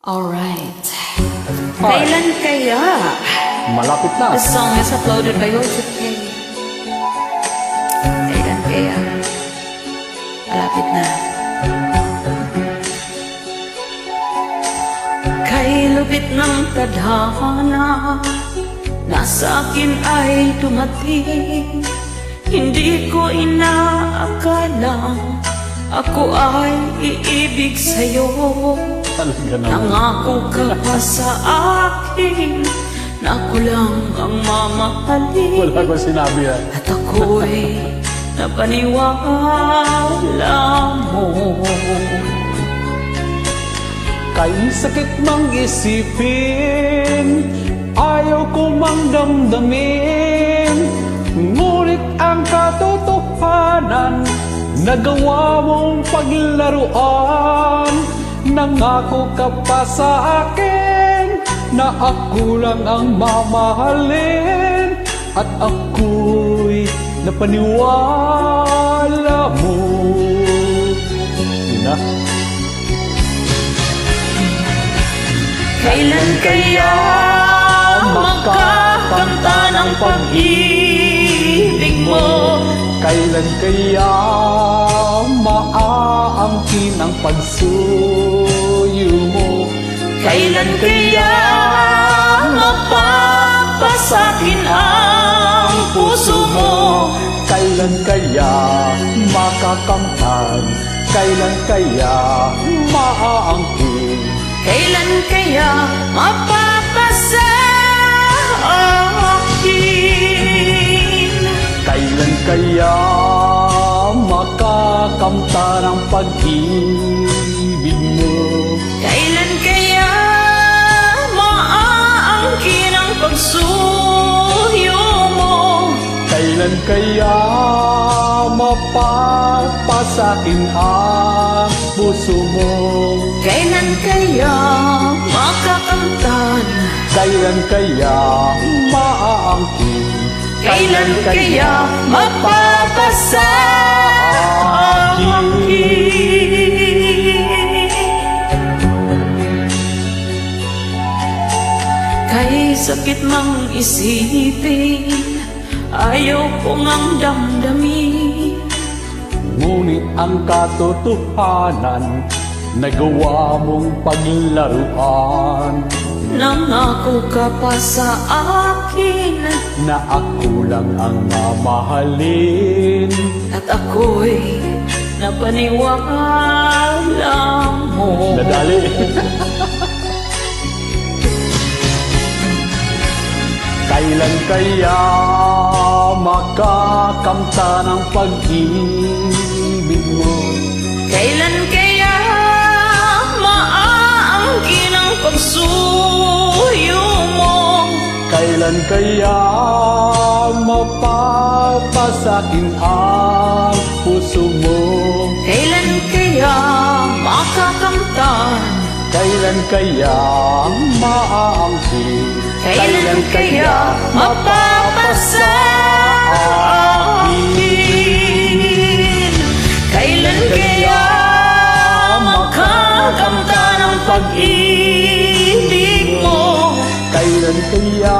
Alright. Kailan kaya? Malapit na. The song is uploaded by Joseph K. Kailan kaya? Malapit na. Kay lupit ng tadhana, nasa akin ay dumating. Hindi ko inaakala ako ay iibig sa'yo. Talaga naman. Nangako ka pa sa akin na ako lang ang mamahalin. Wala ko sinabi yan. At ako'y napaniwala mo. Kay sakit mang isipin, ayaw ko mang damdamin. Ngunit ang katotohanan, nagawa mong paglaruan. Nangako ka pa sa akin na ako lang ang mamahalin. At ako'y napaniwala mo na. Kailan kaya makakanta ng pag-ibig mo? Kailan kaya maaangkin ang pagsuyo mo? Kailan kaya mapapasakin ang puso mo? Kailan kaya makakamtan? Kailan kaya maaangkin? Kailan kaya mapapasakin? Kailan kaya makakamtan ang pag-ibig mo? Kailan kaya maaangkin ang pagsuyo mo? Kailan kaya mapapasakin ang puso mo? Kailan kaya makakamtan? Kailan kaya maaangkin? Kailan kaya mapapasakin? Kay sakit mang isipin, ayaw ko ngang damdamin. Ngunit ang katotohanan, nagawa mong paglaruan. Nangako ka pa sa akin Na ako lang ang mamahalin. at ako'y napaniwala mo. Nadali. Kailan kaya makakamtan ang pag-ibig mo? Kailan kaya maaangkin ang pagsuyo mo? Kailan kaya mapapasakin ang puso mo? Kailan kaya makakamtan? Kailan kaya maaangkin? Kailan kaya mapapasakin? Kailan kaya makakamtan ang pag-ibig mo? Kailan kaya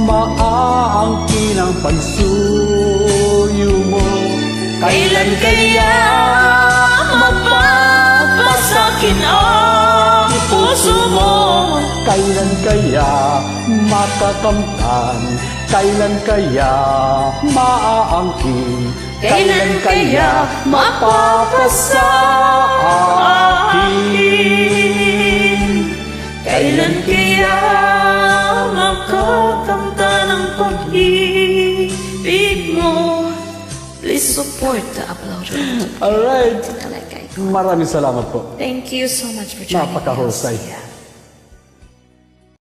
maaangkin ang pagsuyo mo? Kailan kaya mapapasakin ang puso mo? Kailan kaya makakamtan? Kailan kaya maaangkin? Kailan kaya mapapasakin? Kailan kaya makakamtan ang pag-ibig mo? Please support the uploader. Alright. Talaga. Maraming salamat po. Thank you so much for joining me. Napakahusay. Yeah.